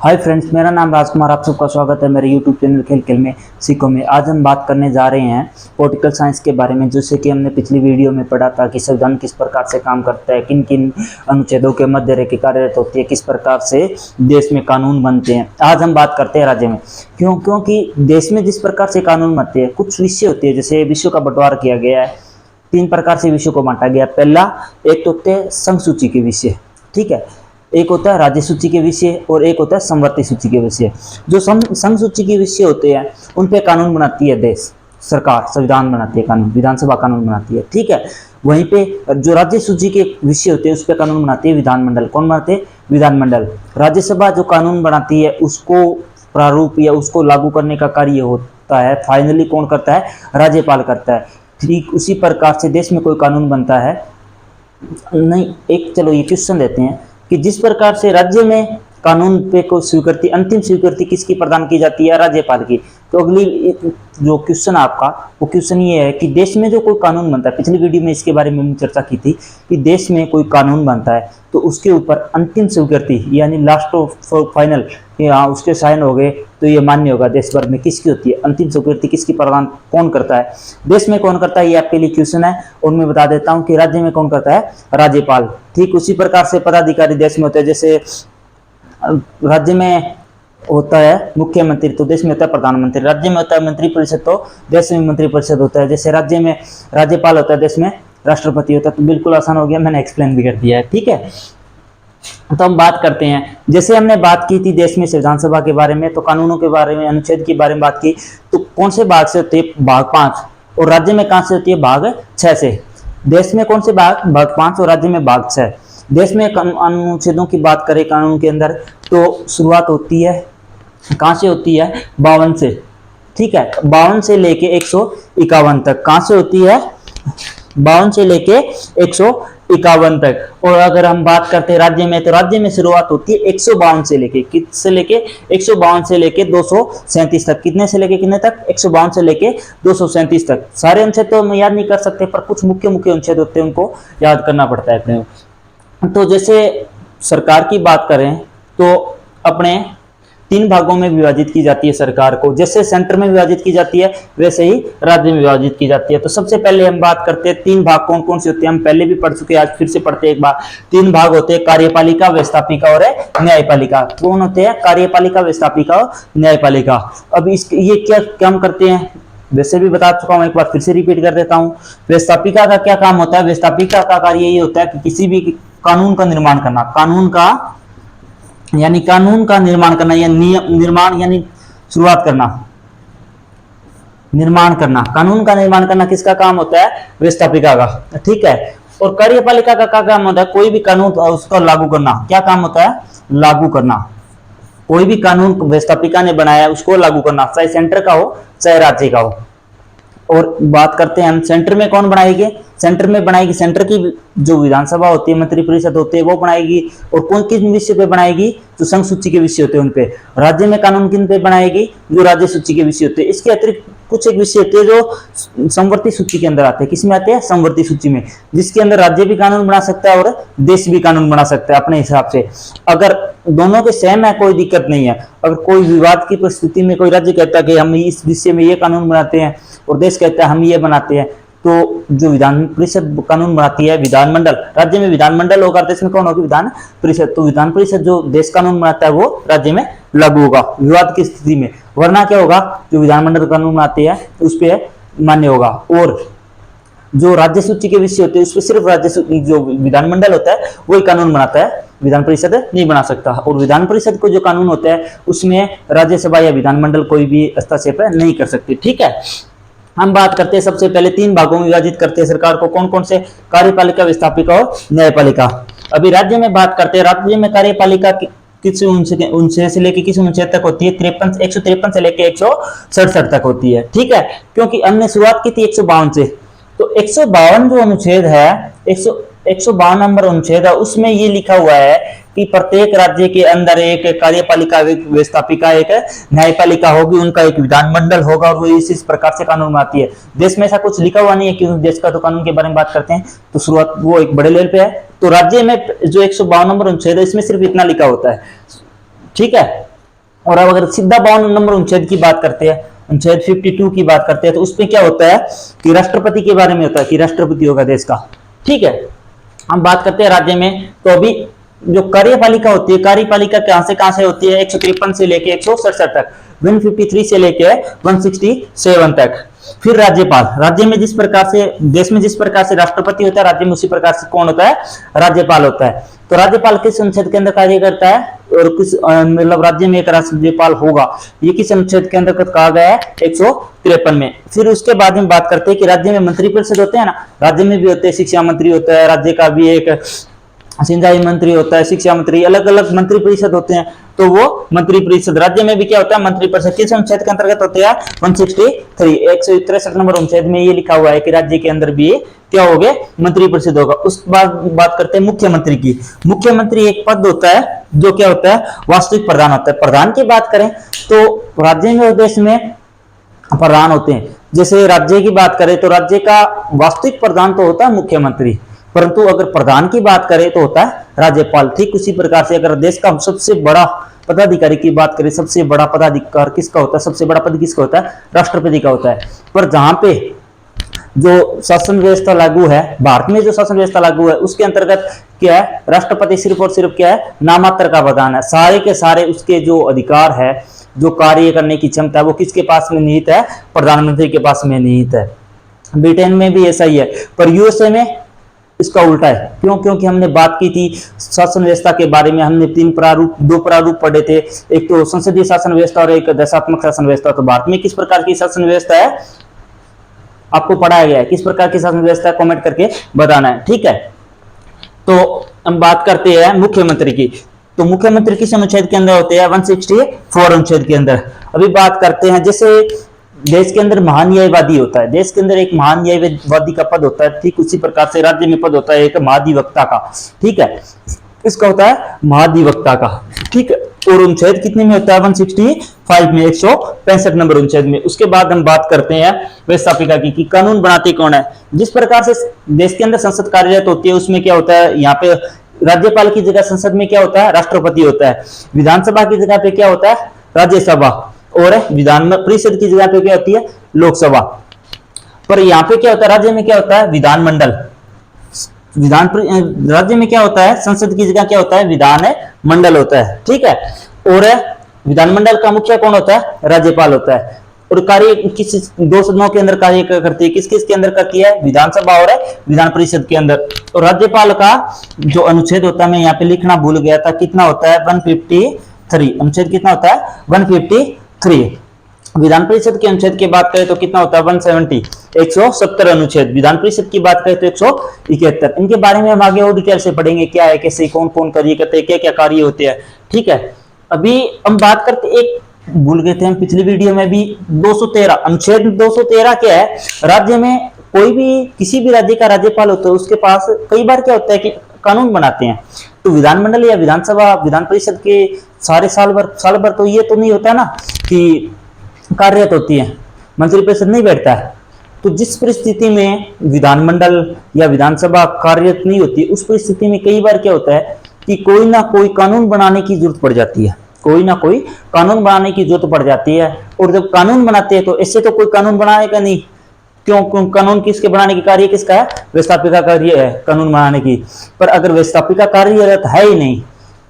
Hi friends, मेरा नाम राजकुमार। आप सबका स्वागत है मेरे यूट्यूब चैनल खेल खेल में सीखो में। आज हम बात करने जा रहे हैं पॉलिटिकल साइंस के बारे में, जैसे कि हमने पिछली वीडियो में पढ़ा था कि संविधान किस प्रकार से काम करता है, किन किन अनुच्छेदों के मध्य रह के कार्यरत होती है, किस प्रकार से देश में कानून बनते हैं। आज हम बात करते हैं राज्य में। क्योंकि देश में जिस प्रकार से कानून बनते हैं, कुछ विषय होते हैं, जैसे विषयों का बंटवारा किया गया है। 3 प्रकार से विषयों को बांटा गया। पहला, एक तो होते हैं संघ सूची के विषय, ठीक है, एक होता है राज्य सूची के विषय और एक होता है समवर्ती सूची के विषय। जो संघ सूची के विषय होते हैं उन पे कानून बनाती है देश सरकार, संविधान बनाती है, कानून विधानसभा कानून बनाती है, ठीक है। वहीं पे जो राज्य सूची के विषय होते हैं उस पे कानून बनाती है विधानमंडल। कौन बनाते हैं? विधानमंडल। राज्यसभा जो कानून बनाती है उसको प्रारूप या उसको लागू करने का कार्य होता है, फाइनली कौन करता है? राज्यपाल करता है। ठीक उसी प्रकार से देश में कोई कानून बनता है नहीं, एक चलो ये क्वेश्चन देते हैं कि जिस प्रकार से राज्य में कानून पे कोई स्वीकृति, अंतिम स्वीकृति किसकी प्रदान की जाती है? राज्यपाल की। तो अगली जो क्वेश्चन आपका, वो क्वेश्चन ये है कि देश में जो कोई कानून बनता है, पिछली वीडियो में इसके बारे में हमने चर्चा की थी कि देश में कोई कानून बनता है तो उसके ऊपर अंतिम स्वीकृति यानी लास्ट ऑफ फाइनल, हाँ उसके साइन हो गए तो ये मान्य होगा। देश भर में किसकी होती है? अंतिम स्वीकृति किसकी प्रदान कौन करता है? देश में कौन करता है? ये आपके लिए क्वेश्चन है और मैं बता देता हूँ कि राज्य में कौन करता है? राज्यपाल। ठीक उसी प्रकार से पदाधिकारी देश में होते हैं, जैसे राज्य में होता है मुख्यमंत्री तो देश में होता है प्रधानमंत्री, राज्य में होता है मंत्रिपरिषद तो देश में मंत्रिपरिषद होता है। जैसे राज्य में राज्यपाल होता है, देश में राष्ट्रपति होता है। तो बिल्कुल आसान हो गया, मैंने एक्सप्लेन भी कर दिया है, ठीक है। तो हम बात करते हैं, जैसे हमने बात की थी देश में विधानसभा के बारे में, तो कानूनों के बारे में, अनुच्छेद के बारे में बात की, तो कौन से भाग से होती है? भाग 5। और राज्य में कहां से होती है? भाग 6 से। देश में कौन से भाग 5 और राज्य में भाग 6। देश में अनुच्छेदों की बात करें कानून के अंदर तो शुरुआत होती है कहां से? होती है 52 से, ठीक है। 52 से लेके 151 तक। कहां से होती है? 52 से लेके 151 तक। और अगर हम बात करते हैं राज्य में, तो राज्य में शुरुआत होती है 152 से लेके, किससे लेके? 152 से लेके 237 तक। कितने से लेके कितने तक? 152 से लेके 237 तक। सारे अनुच्छेद तो हम याद नहीं कर सकते, पर कुछ मुख्य मुख्य अनुच्छेद होते हैं उनको याद करना पड़ता है अपने। तो जैसे सरकार की बात करें तो अपने 3 भागों में विभाजित की जाती है सरकार को। जैसे सेंटर में विभाजित की जाती है वैसे ही राज्य में विभाजित की जाती है। तो सबसे पहले हम बात करते हैं 3 भाग कौन कौन से होते हैं। हम पहले भी पढ़ चुके हैं, आज फिर से पढ़ते हैं एक बार। 3 भाग होते हैं, कार्यपालिका, व्यवस्थापिका और न्यायपालिका। कौन होते हैं? कार्यपालिका, व्यवस्थापिका और न्यायपालिका। अब ये क्या काम करते हैं? वैसे भी बता चुका हूं, एक बार फिर से रिपीट कर देता हूं। व्यवस्थापिका का क्या काम होता है? व्यवस्थापिका का कार्य ये होता है कि किसी भी कानून का निर्माण करना, कानून का निर्माण करना या नियम निर्माण यानी शुरुआत करना, निर्माण करना, कानून का निर्माण करना किसका काम होता है? व्यवस्थापिका का, ठीक है। और कार्यपालिका का क्या काम होता है? कोई भी कानून उसका लागू करना। क्या काम होता है? लागू करना। कोई भी कानून व्यवस्थापिका ने बनाया उसको लागू करना, चाहे सेंटर का हो चाहे राज्य का हो। और बात करते हैं हम सेंटर में कौन बनाएगी? सेंटर में बनाएगी, सेंटर की जो विधानसभा होती है, मंत्रिपरिषद होती है, वो बनाएगी। और कौन किस विषय पे बनाएगी? जो संघ सूची के विषय होते हैं उन पे। राज्य में कानून किन पे बनाएगी? जो राज्य सूची के विषय होते हैं। इसके अतिरिक्त कुछ एक विषय होते हैं जो समवर्ती सूची के अंदर आते हैं। किसमें आते हैं? समवर्ती सूची में, जिसके अंदर राज्य भी कानून बना सकता है और देश भी कानून बना सकता है अपने हिसाब से। अगर दोनों के सेम है कोई दिक्कत नहीं है। अगर कोई विवाद की परिस्थिति में कोई राज्य कहता है कि हम इस विषय में ये कानून बनाते हैं और देश कहता है हम ये बनाते हैं, तो जो विधान परिषद कानून बनाती है विधानमंडल, राज्य में विधानमंडल होगा, देश में कौन होगी? विधान परिषद। तो विधान परिषद जो देश कानून बनाता है वो राज्य में लागू होगा विवाद की स्थिति में। वरना क्या होगा? जो विधानमंडल कानून बनाते हैं उस पर मान्य होगा। और जो राज्य सूची के विषय होते हैं उस पर सिर्फ जो विधानमंडल होता है वही कानून बनाता है, विधान परिषद नहीं बना सकता। और विधान परिषद को जो कानून होता है उसमें राज्यसभा या विधानमंडल कोई भी हस्तक्षेप नहीं कर सकती, ठीक है। हम बात करते हैं सबसे पहले 3 भागों में विभाजित करते हैं सरकार को। कौन कौन से? कार्यपालिका, व्यवस्थापिका और न्यायपालिका। अभी राज्य में बात करते हैं। राज्य में कार्यपालिका किस उनसे से लेके किस अनुच्छेद तक होती है? 153 से लेके 167 तक होती है, ठीक है। क्योंकि हमने शुरुआत की थी 152 से, तो 152 जो अनुच्छेद है, 152 नंबर अनुच्छेद है, उसमें ये लिखा हुआ है कि प्रत्येक राज्य के अंदर एक कार्यपालिका, एक व्यवस्थापिका, एक न्यायपालिका होगी, उनका एक विधानमंडल होगा और वो इस प्रकार से कानून बनाती है। देश में ऐसा कुछ लिखा हुआ नहीं है, क्योंकि देश का तो कानून के बारे में बात करते हैं तो शुरुआत वो एक बड़े लेवल पे है। तो राज्य में जो 152 नंबर अनुच्छेद है इसमें सिर्फ इतना लिखा होता है, ठीक है। और अब अगर सीधा 52 नंबर अनुच्छेद की बात करते हैं, अनुच्छेद 52 की बात करते हैं, तो उसमें क्या होता है कि राष्ट्रपति के बारे में होता है कि राष्ट्रपति होगा देश का। ठीक है, हम बात करते हैं राज्य में, तो अभी जो कार्यपालिका होती है, कार्यपालिका कहां से होती है, 153 से लेके 167 तक, 153 से लेके 167 तक। फिर राज्यपाल, राज्य में जिस प्रकार से, देश में जिस प्रकार से राष्ट्रपति होता है, राज्य में उसी प्रकार से कौन होता है, राज्यपाल होता है। तो राज्यपाल किस अनुच्छेद के अंदर कार्य करता है, और किस मतलब राज्य में एक राज्यपाल होगा, ये किस अनुच्छेद के अंतर्गत कहा गया है, 153 में। फिर उसके बाद में बात करते हैं कि राज्य में मंत्रिपरिषद होते हैं ना, राज्य में भी होते हैं, शिक्षा मंत्री होता है, राज्य का भी एक सिंचाई मंत्री होता है, शिक्षा मंत्री, अलग अलग मंत्री परिषद होते हैं। तो वो मंत्री परिषद राज्य में भी क्या होता है, मंत्री परिषद किस अनुच्छेद के अंतर्गत होते हैं, 163, 163 नंबर अनुच्छेद में ये लिखा हुआ है कि राज्य के अंदर भी क्या हो गए, मंत्री परिषद होगा। उस बात करते हैं मुख्यमंत्री की। मुख्यमंत्री एक पद होता है जो क्या होता है, वास्तविक प्रधान होता है। प्रधान की बात करें तो राज्य में और देश में प्रधान होते हैं। जैसे राज्य की बात करें तो राज्य का वास्तविक प्रधान तो होता है मुख्यमंत्री, परंतु अगर प्रधान की बात करें तो होता है राज्यपाल। ठीक उसी प्रकार से अगर देश का सबसे बड़ा पदाधिकारी की बात करें, सबसे बड़ा पदाधिकार किसका होता है, सबसे बड़ा पद किसका होता है, राष्ट्रपति का होता है। पर जहां पे जो शासन व्यवस्था लागू है, भारत में जो शासन व्यवस्था लागू है, उसके अंतर्गत क्या है, राष्ट्रपति सिर्फ और सिर्फ क्या है, नामात्र का प्रधान है। सारे के सारे उसके जो अधिकार है, जो कार्य करने की क्षमता है, वो किसके पास में निहित है, प्रधानमंत्री के पास में निहित है। ब्रिटेन में भी ऐसा ही है, पर यूएसए में इसका उल्टा है। क्यों? क्योंकि हमने बात की थी शासन व्यवस्था के बारे में, हमने दो प्रारूप पढ़े थे, एक तो संसदीय शासन व्यवस्था और एक देशात्मक शासन व्यवस्था। तो भारत में किस प्रकार की शासन व्यवस्था है आपको पढ़ाया गया है, किस प्रकार की शासन व्यवस्था कमेंट करके बताना है। ठीक है, तो हम बात करते हैं मुख्यमंत्री की। तो मुख्यमंत्री किस अनुच्छेद के अंदर होते हैं, 164 अनुच्छेद के अंदर। अभी बात करते हैं, जैसे देश के अंदर महान्यायवादी होता है, देश के अंदर एक महान्यायवादी का पद होता है, ठीक उसी प्रकार से राज्य में पद होता है एक महाधिवक्ता का। ठीक है, इसका होता है महाधिवक्ता का। ठीक है, और अनुच्छेद कितने में होता है, 165 में, 165 नंबर अनुच्छेद में। उसके बाद हम बात करते हैं व्यवस्थापिका की, कानून बनाते कौन है। जिस प्रकार से देश के अंदर संसद कार्यरत होती है, उसमें क्या होता है, यहाँ पे राज्यपाल की जगह संसद में क्या होता है, राष्ट्रपति होता है। विधानसभा की जगह पे क्या होता है, राज्यसभा, और विधान परिषद की जगह पे क्या होती है, लोकसभा। पर यहाँ पे क्या होता है, राज्य में क्या होता है, विधानमंडल। राज्य में क्या होता है, संसद की जगह क्या होता है, विधान मंडल होता है। ठीक है, और विधानमंडल का मुखिया कौन होता है, राज्यपाल होता है। और कार्य किस दो सदनों के अंदर कार्य करती है, किस किस के अंदर करती है, विधानसभा और विधान परिषद के अंदर। और राज्यपाल का जो अनुच्छेद होता है, मैं यहाँ पे लिखना भूल गया था, कितना होता है, 153। अनुच्छेद कितना होता है, 153। विधान परिषद के अनुच्छेद की बात करें तो कितना होता है, 170, 170 अनुच्छेद। विधान परिषद की बात करें तो 171। इनके बारे में हम आगे और डिटेल से पढ़ेंगे, क्या है, कैसे, कौन कौन कार्य करते हैं, क्या क्या कार्य होते हैं। ठीक है, अभी हम बात करते, एक भूल गए थे हम पिछली वीडियो में भी, 213 अनुच्छेद 213 क्या है, राज्य में कोई भी किसी भी राज्य का राज्यपाल होता है, उसके पास कई बार क्या होता है कि कानून बनाते हैं। तो विधानमंडल या विधानसभा, विधान परिषद के सारे साल भर तो ये तो नहीं होता ना कि कार्यरत होती है, मंत्रिपरिषद नहीं बैठता है। तो जिस परिस्थिति में विधानमंडल या विधानसभा कार्यरत नहीं होती, उस परिस्थिति में कई बार क्या होता है कि कोई ना कोई कानून बनाने की जरूरत पड़ जाती है, कोई ना कोई कानून बनाने की जरूरत पड़ जाती है। और जब कानून बनाते हैं तो ऐसे तो कोई कानून बनाएगा नहीं, क्यों, कानून किसके बनाने की कार्य किसका है, व्यवस्थापिका कार्य है कानून बनाने की। पर अगर व्यवस्थापिका कार्यरत है ही नहीं,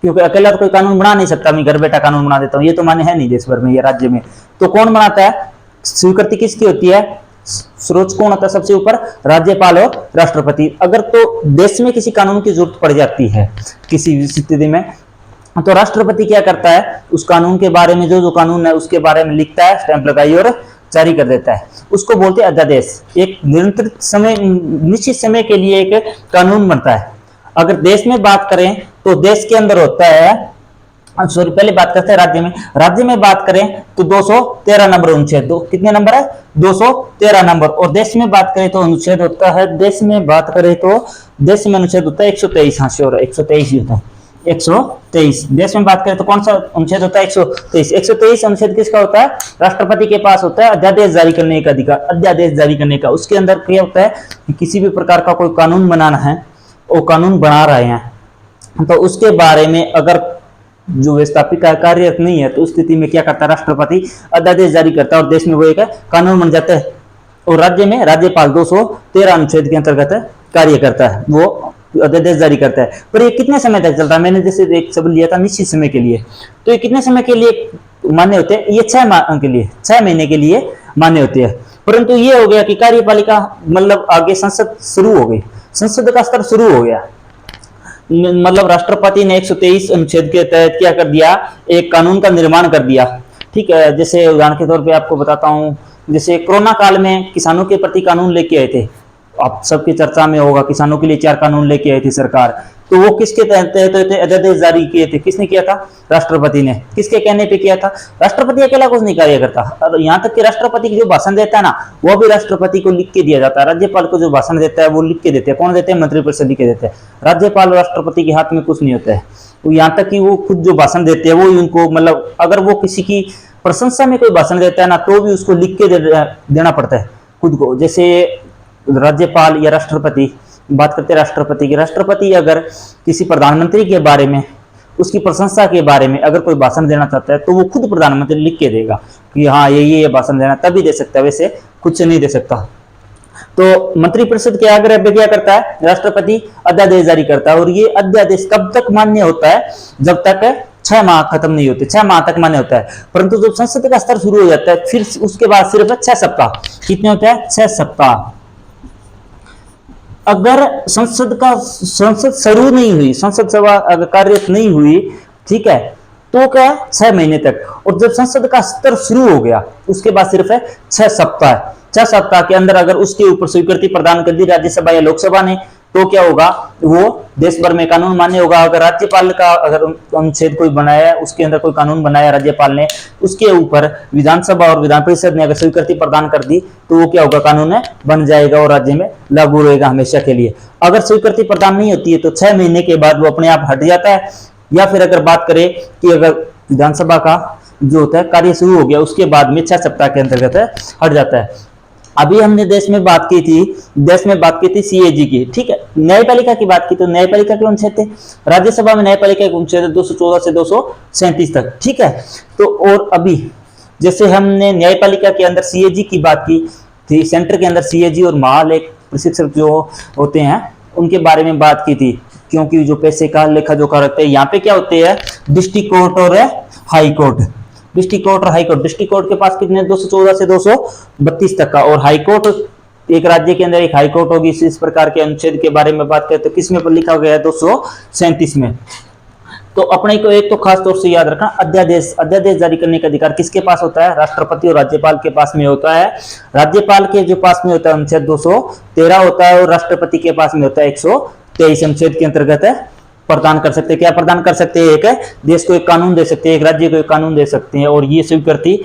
क्योंकि अकेला तो कोई कानून बना नहीं सकता, मैं घर बैठा कानून बना देता हूँ, ये तो मान्य है नहीं देश भर में या राज्य में। तो कौन बनाता है, स्वीकृति किसकी होती है, सर्वोच्च कौन होता है सबसे ऊपर, राज्यपाल और राष्ट्रपति। अगर तो देश में किसी कानून की जरूरत पड़ जाती है किसी स्थिति में, तो राष्ट्रपति क्या करता है, उस कानून के बारे में, जो कानून है उसके बारे में लिखता है, स्टैंप लगाई और जारी कर देता है। उसको बोलते हैं अध्यादेश। एक निरंतर समय, निश्चित समय के लिए एक कानून बनता है। अगर देश में बात करें तो देश के अंदर होता है, सॉरी पहले बात करते हैं राज्य में। राज्य में बात करें तो 213 नंबर अनुच्छेद, कितने नंबर है, 213 नंबर। और देश में बात करें तो अनुच्छेद होता है, देश में बात करें तो देश में अनुच्छेद होता है 123। हाँ श्योर, 123 होता है, 123। देश में बात करें तो कौन सा अनुच्छेद होता है, 123। 123 अनुच्छेद किसका होता है, राष्ट्रपति के पास होता है अध्यादेश जारी करने का अधिकार, अध्यादेश जारी करने का। उसके अंदर क्या होता है कि किसी भी प्रकार का कोई कानून बनाना है, वो कानून बना रहे हैं, तो उसके बारे में अगर जो व्यवस्थापिका कार्यरत नहीं है, तो उस स्थिति में क्या करता है, राष्ट्रपति अध्यादेश जारी करता है और देश में वो एक कानून बन जाता है और राज्य में राज्यपाल 213 अनुच्छेद के अंतर्गत कार्य करता है, वो अध्यादेश जारी करता है। पर ये कितने समय तक चलता है? मैंने जैसे एक शब्द लिया था निश्चित समय के लिए, तो ये कितने समय के लिए मान्य होते हैं? ये 6 माह के लिए, 6 महीने के लिए मान्य होते हैं। परंतु ये हो गया कि कार्यपालिका मतलब आगे संसद शुरू हो गई, संसद का स्तर शुरू हो गया, मतलब राष्ट्रपति ने 123 अनुच्छेद के तहत क्या कर दिया, एक कानून का निर्माण कर दिया। ठीक है, जैसे उदाहरण के तौर पे आपको बताता हूँ, जैसे कोरोना काल में किसानों के प्रति कानून लेके आए थे, आप सबकी चर्चा में होगा, किसानों के लिए 4 कानून लेके आई थी सरकार। तो वो किसके तहत अध्यादेश जारी किए थे? किसने किया था? राष्ट्रपति ने। किसके कहने पे किया था? राष्ट्रपति अकेला कुछ नहीं कार्य करता, और यहाँ तक कि राष्ट्रपति जो भाषण देता है ना, वो भी राष्ट्रपति को लिख के दिया जाता है। राज्यपाल को जो भाषण देता है वो लिख के देते हैं। कौन देते हैं? मंत्रिपरिषद लिख के देते हैं। राज्यपाल और राष्ट्रपति के हाथ में कुछ नहीं होता है। तो यहाँ तक कि वो खुद जो भाषण देते हैं वो उनको, मतलब अगर वो किसी की प्रशंसा में कोई भाषण देता है ना, तो भी उसको लिख के देना पड़ता है खुद को। जैसे राज्यपाल या राष्ट्रपति, बात करते हैं राष्ट्रपति की, राष्ट्रपति अगर किसी प्रधानमंत्री के बारे में, उसकी प्रशंसा के बारे में अगर कोई भाषण देना चाहता है, तो वो खुद प्रधानमंत्री लिख के देगा कि हाँ ये भाषण देना, तभी दे सकता है, वैसे खुद से नहीं दे सकता। तो मंत्रिपरिषद के आग्रह पे क्या करता है? राष्ट्रपति अध्यादेश जारी करता है, और ये अध्यादेश कब तक मान्य होता है? जब तक 6 माह खत्म नहीं होते, 6 माह तक मान्य होता है। परंतु जब संसद का स्तर शुरू हो जाता है, फिर उसके बाद सिर्फ 6 सप्ताह। कितने होते हैं? 6 सप्ताह। अगर संसद शुरू नहीं हुई, संसद सभा अगर कार्यरत नहीं हुई, ठीक है, तो क्या 6 महीने तक। और जब संसद का स्तर शुरू हो गया, उसके बाद सिर्फ 6 सप्ताह। 6 सप्ताह के अंदर अगर उसके ऊपर स्वीकृति प्रदान कर दी राज्यसभा या लोकसभा ने, तो क्या होगा? वो देश भर में कानून मान्य होगा। अगर राज्यपाल का अगर अनुच्छेद कोई बनाया है, उसके अंदर कोई कानून बनाया राज्यपाल ने, उसके ऊपर विधानसभा और विधान परिषद ने अगर स्वीकृति प्रदान कर दी, तो वो क्या होगा? कानून बन जाएगा और राज्य में लागू रहेगा हमेशा के लिए। अगर स्वीकृति प्रदान नहीं होती है, तो 6 महीने के बाद वो अपने आप हट जाता है। या फिर अगर बात करें कि अगर विधानसभा का जो होता है कार्य शुरू हो गया, उसके बाद में 6 सप्ताह के अंतर्गत हट जाता है। अभी हमने देश में बात की थी सीएजी की, ठीक है, न्यायपालिका की बात की, तो न्यायपालिका के अनुच्छेद थे। राज्यसभा में न्यायपालिका के अनुच्छेद 214 से 237 तक, ठीक है। तो और अभी जैसे हमने न्यायपालिका के अंदर सीएजी की बात की थी, सेंटर के अंदर सीएजी और महालेख प्रशिक्षक जो होते हैं उनके बारे में बात की थी, क्योंकि जो पैसे का लेखा जोखा रखते हैं, यहाँ पे क्या होते हैं? डिस्ट्रिक्ट कोर्ट और हाई कोर्ट। डिस्ट्रिक्ट कोर्ट और हाई कोर्ट, डिस्ट्रिक्ट कोर्ट के पास कितने? 214 से 232 तक का, और हाई कोर्ट, एक राज्य के अंदर एक हाई कोर्ट होगी। इस प्रकार के अनुच्छेद के बारे में बात करें तो किस में पर लिखा गया है? 237 में। तो अपने को एक तो खास तौर से याद रखना, अध्यादेश जारी करने का अधिकार किसके पास होता है? राष्ट्रपति और राज्यपाल के पास में होता है। राज्यपाल के जो पास में होता है अनुच्छेद 213 होता है, और राष्ट्रपति के पास में होता है 123 अनुच्छेद के अंतर्गत प्रदान कर सकते हैं। क्या प्रदान कर सकते हैं? एक देश को एक कानून दे सकते हैं, एक राज्य को एक कानून दे सकते हैं, और ये स्वीकृति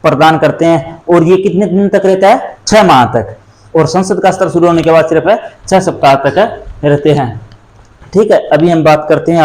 प्रदान करते हैं। और ये कितने दिन तक रहता है? 6 माह तक। और संसद का स्तर शुरू होने के बाद सिर्फ 6 सप्ताह तक रहते हैं। ठीक है, अभी हम बात करते हैं